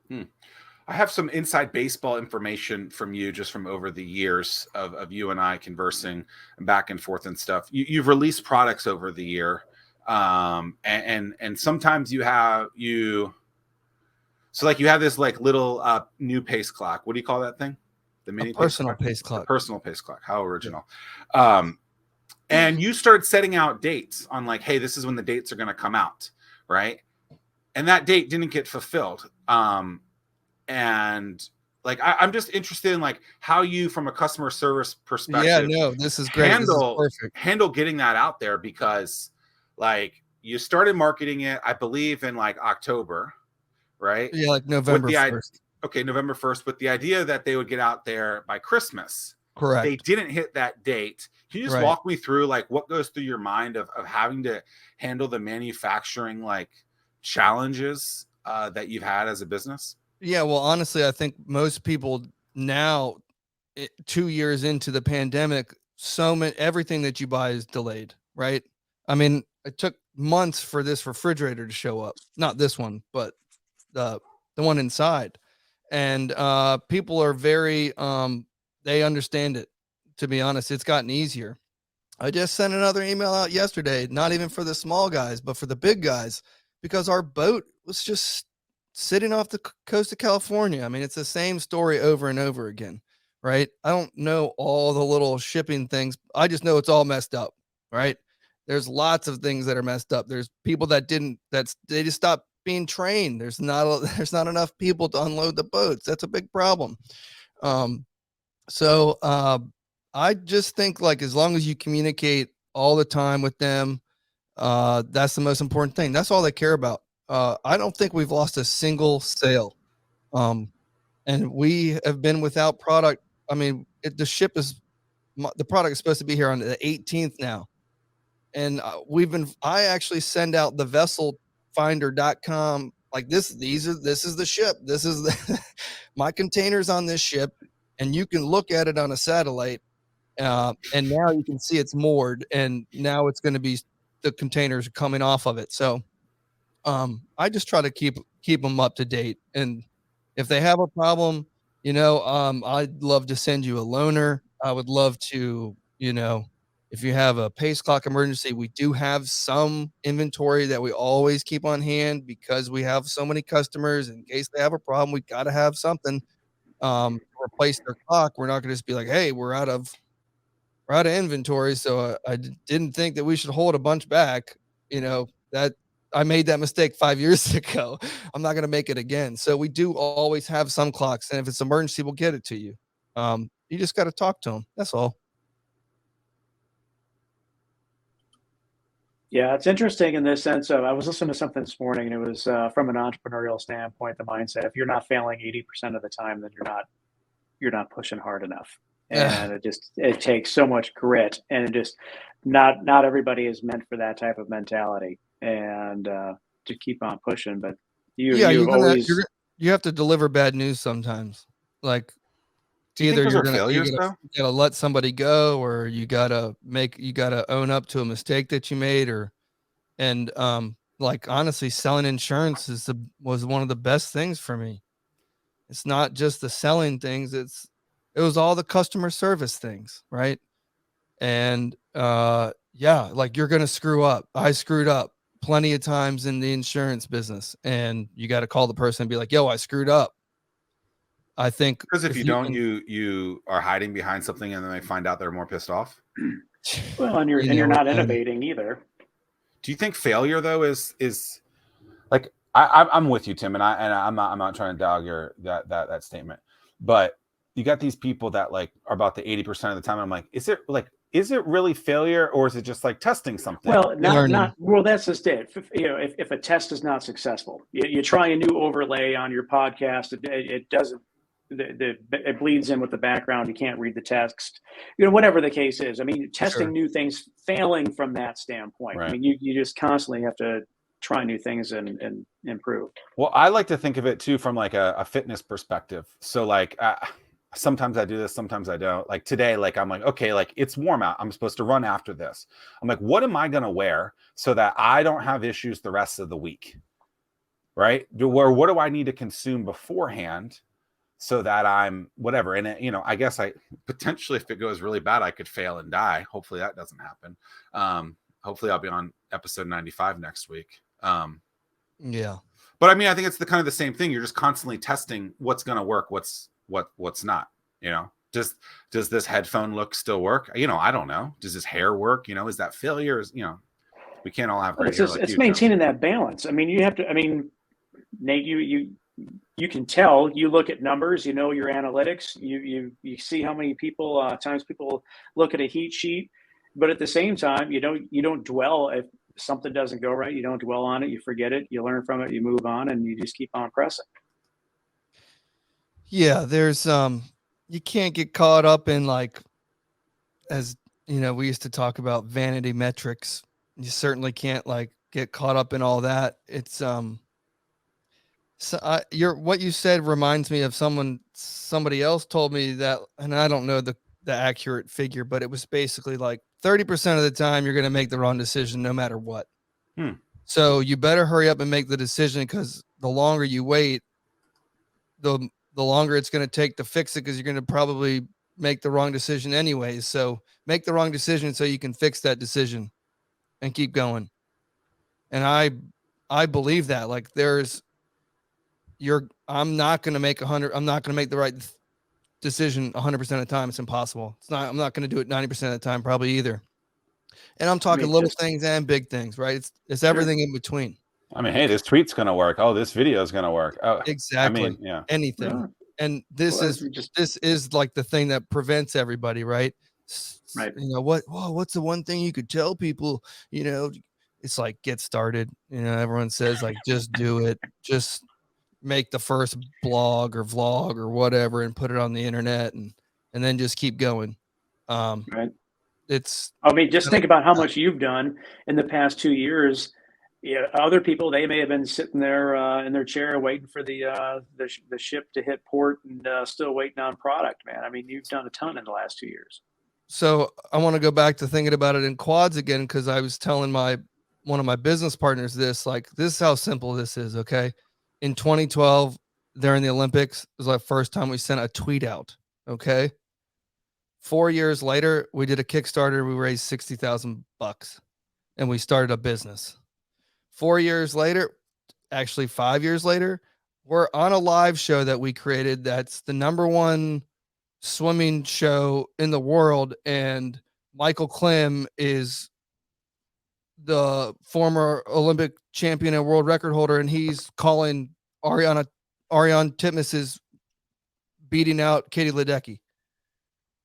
Hmm. I have some inside baseball information from you, just from over the years of you and I conversing back and forth and stuff. You've released products over the year, and sometimes so like you have this like little new pace clock. What do you call that thing? The A mini pace personal clock, pace the clock. personal pace clock. How Yeah. original. Um, and you started setting out dates on like, hey, this is when the dates are going to come out, right? And that date didn't get fulfilled. And like I'm just interested in like how you, from a customer service Yeah, perspective, no, this is great. This is handle perfect. getting that out there, because like you started marketing it, I believe, in like October, right? Yeah, like With November the 1st. okay, November 1st, with the idea that they would get out there by Christmas. They Correct. didn't hit that date. Can you just Right. walk me through like what goes through your mind of having to handle the manufacturing like challenges that you've had as a business? Yeah, well, honestly, I think most people now, 2 years into the pandemic, so many everything that you buy is delayed, right? I mean, it took months for this refrigerator to show up. Not this one, but the the one inside. And people are very they understand it. To be honest, it's gotten easier. I just sent another email out yesterday, not even for the small guys, but for the big guys, because our boat was just sitting off the coast of California. I mean, it's the same story over and over again, right? I don't know all the little shipping things. I just know it's all messed up, right? There's lots of things that are messed up. There's people that didn't that's they just stopped being trained. There's not enough people to unload the boats. That's a big problem. Um, so I just think like as long as you communicate all the time with them, that's the most important thing. That's all they care about. I don't think we've lost a single sale. Um, and we have been without product. I mean, the product is supposed to be here on the 18th now. And I actually send out the vesselfinder.com like this is the ship. This is the, my containers on this ship. And you can look at it on a satellite and now you can see it's moored, and now it's going to be the containers coming off of it. So I just try to keep them up to date, and if they have a problem, I'd love to send you a loaner. I would love to, if you have a pace clock emergency, we do have some inventory that we always keep on hand because we have so many customers. In case they have a problem, we got to have something to replace their clock. We're not going to just be like, hey, we're out of inventory, so didn't think that we should hold a bunch back. That I made that mistake 5 years ago. I'm not going to make it again. So we do always have some clocks, and if it's emergency, we'll get it to you. You just got to talk to them. That's all. Yeah, it's interesting in this sense of I was listening to something this morning, and it was from an entrepreneurial standpoint, the mindset: if you're not failing 80% of the time, then you're not pushing hard enough. Yeah. And it takes so much grit, and it just not everybody is meant for that type of mentality, and to keep on pushing. But Yeah, you've always you have to deliver bad news sometimes. Like it's Do you think either those are failures though? you gotta let somebody go, or you gotta own up to a mistake that you made, or and like honestly, selling insurance was one of the best things for me. It's not just the selling things, it was all the customer service things, right? And yeah, like you're gonna screw up. I screwed up plenty of times in the insurance business, and you got to call the person and be like, yo, I screwed up. I think Because if if you you don't, can, you are hiding behind something, and then they find out they're more pissed off. well, and you you're know not it, man. innovating either. Do you think failure though is like I'm with you, Tim, and I'm not trying to dog your that statement, but you got these people that like are about the 80% of the time. I'm like, is it really failure, or is it just like testing something? Well, Learning. that's just it. If a test is not successful, you try a new overlay on your podcast. It doesn't. It bleeds in with the background. You can't read the text. Whatever the case is. I mean, testing Sure. new things, failing from that standpoint. I Right. mean, you just constantly have to try new things and improve. Well, I like to think of it too from like a fitness perspective. So like sometimes I do this, sometimes I don't. Like today, like I'm like, okay, like it's warm out. I'm supposed to run after this. I'm like, what am I gonna wear so that I don't have issues the rest of the week? right? What do I need to consume beforehand so that I'm whatever? And I guess I potentially, if it goes really bad, I could fail and die. Hopefully that doesn't happen. Hopefully I'll be on episode 95 next week. Yeah. But I mean, I think it's the kind of the same thing. You're just constantly testing what's going to work, what's not, does this headphone look still work? I don't know. Does this hair work? Is that failure? We can't all have great hair like it's you, maintaining that balance. I mean, you have to, Nate, you can tell, you look at numbers, your analytics, you see how many times people look at a heat sheet, but at the same time, you don't dwell. If something doesn't go right, you don't dwell on it, you forget it, you learn from it, you move on, and you just keep on pressing. Yeah. There's, you can't get caught up in as we used to talk about vanity metrics. You certainly can't get caught up in all that. It's, so what you said reminds me of somebody else told me that, and I don't know the accurate figure, but it was basically 30% of the time you're going to make the wrong decision no matter what. So you better hurry up and make the decision, because the longer you wait, the longer it's going to take to fix it, because you're going to probably make the wrong decision anyways. So make the wrong decision so you can fix that decision and keep going. And I believe that I'm not going to make the right decision 100% of the time. It's impossible. I'm not going to do it 90% of the time, probably either. And I'm talking little things and big things, right? It's everything in between. I mean, hey, this tweet's going to work. Oh, this video is going to work. Oh, exactly. Anything. Yeah. And this is the thing that prevents everybody, right? Right. What's the one thing you could tell people, it's get started, everyone says just do it. Just make the first blog or vlog or whatever and put it on the internet and then just keep going. Right. Just think about how much you've done in the past 2 years. Other people, they may have been sitting there in their chair waiting for the ship to hit port and still waiting on product, man. I mean, you've done a ton in the last 2 years. So I want to go back to thinking about it in quads again, because I was telling one of my business partners this is how simple this is. Okay. In 2012, during the Olympics, it was the first time we sent a tweet out. Okay. 4 years later, we did a Kickstarter. We raised $60,000 and we started a business. 4 years later, actually 5 years later, we're on a live show that we created. That's the #1 swimming show in the world. And Michael Klim is the former Olympic champion and world record holder. And he's calling Ariane Titmus's beating out Katie Ledecky.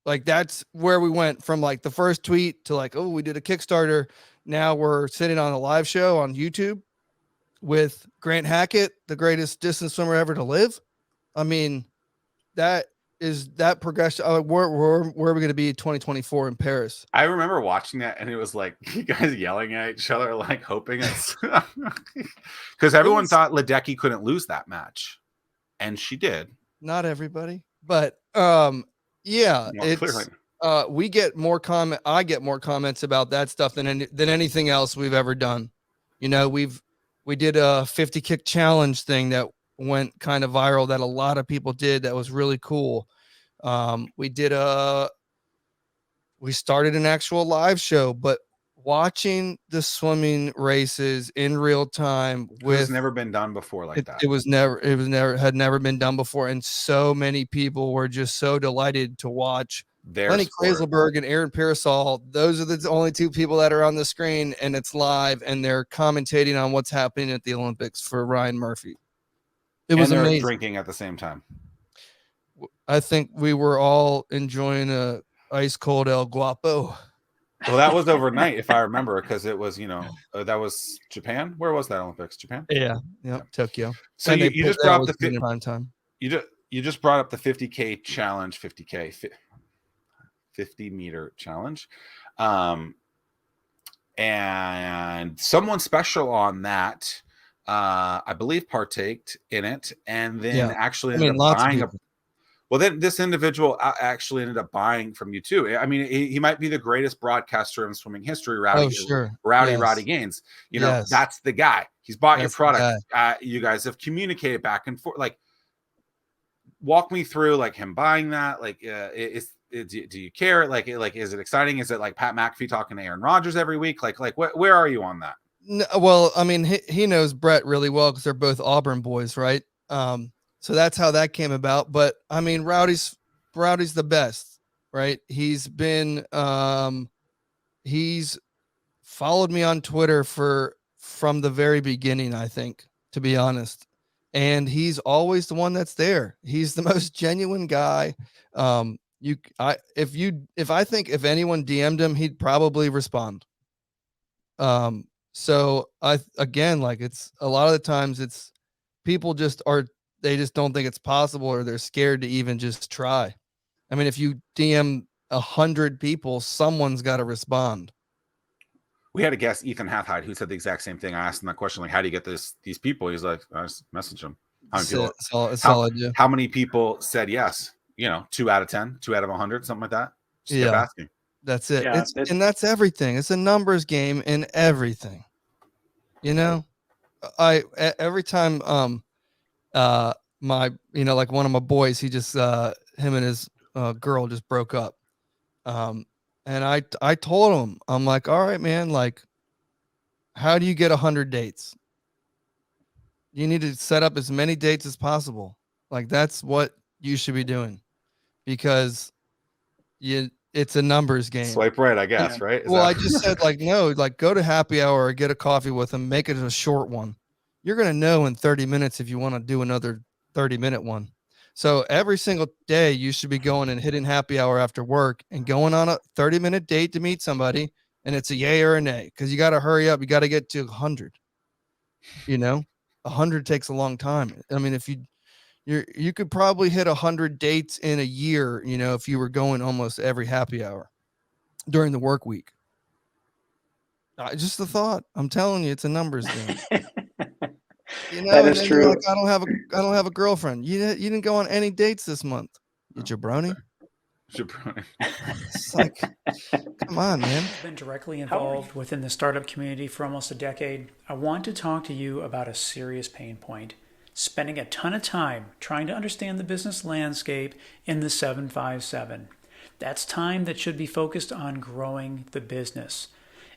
That's where we went from the first tweet to we did a Kickstarter. Now we're sitting on a live show on YouTube with Grant Hackett, the greatest distance swimmer ever to live. I mean, that progression. Where are we going to be in 2024 in Paris? I remember watching that, and it was you guys yelling at each other, hoping it's because everyone thought Ledecky couldn't lose that match, and she did. Not everybody, but yeah, clearly. We get more I get more comments about that stuff than anything else we've ever done. We did a 50 kick challenge thing that went kind of viral that a lot of people did. That was really cool. We started an actual live show, but watching the swimming races in real time it's never been done before that. It had never been done before. And so many people were just so delighted to watch Lenny Kraiselberg and Aaron Pearsall. Those are the only two people that are on the screen, and it's live, and they're commentating on what's happening at the Olympics for Ryan Murphy. It was amazing. Drinking at the same time. I think we were all enjoying a ice cold El Guapo. Well, that was overnight, if I remember, because it was, that was Japan. Where was that Olympics? Japan? Yeah. Tokyo. So you just brought up the prime time. You just brought up the 50K challenge, 50-meter challenge, and someone special on that, I believe, partaked in it, and then actually ended up buying Well, then this individual actually ended up buying from you too. I mean, he might be the greatest broadcaster in swimming history, Oh, sure. Roddy Yes. Gaines. You know, Yes. that's the guy. He's bought your That's the product. You guys have communicated back and forth. Like, walk me through like him buying that. Like, do you care? Like, is it exciting? Is it like Pat McAfee talking to Aaron Rodgers every week? Like, where are you on that? No, well, I mean, he knows Brett really well because they're both Auburn boys, right? So that's how that came about. But I mean, Rowdy's the best, right? He's been he's followed me on Twitter from the very beginning, I think, to be honest. And he's always the one that's there. He's the most genuine guy. If I think if anyone DM'd him, he'd probably respond. So again, like, it's a lot of the times it's people they just don't think it's possible, or they're scared to even just try. I mean, if you DM 100 people, someone's got to respond. We had a guest, Ethan Hathhide, who said the exact same thing. I asked him that question, like, how do you get these people? He's like, I just message them. How many people said yes? 2 out of 10, 2 out of 100, something like that. Just kept asking. That's it. Yeah, And that's everything. It's a numbers game in everything. Every time like one of my boys, he just him and his girl just broke up. And I told him, I'm like, all right, man, like, how do you get 100 dates? You need to set up as many dates as possible. Like, that's what you should be doing, because it's a numbers game. Swipe right, I guess, right? I just said, like, no, like, go to happy hour or get a coffee with them, make it a short one. You're going to know in 30 minutes if you want to do another 30-minute one. So every single day you should be going and hitting happy hour after work and going on a 30-minute date to meet somebody. And it's a yay or a nay, because you got to hurry up. You got to get to 100. 100 takes a long time. I mean, if you could probably hit 100 dates in a year, if you were going almost every happy hour during the work week. Just the thought. I'm telling you, it's a numbers game. That is true. Like, I don't have a girlfriend. You didn't go on any dates this month. You jabroni. It's like, come on, man. I've been directly involved within the startup community for almost a decade. I want to talk to you about a serious pain point: spending a ton of time trying to understand the business landscape in the 757. That's time that should be focused on growing the business.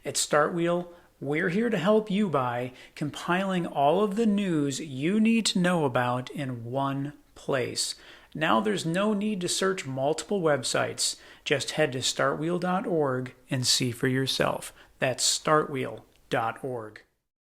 At StartWheel, we're here to help you by compiling all of the news you need to know about in one place. Now there's no need to search multiple websites. Just head to startwheel.org and see for yourself. That's startwheel.org.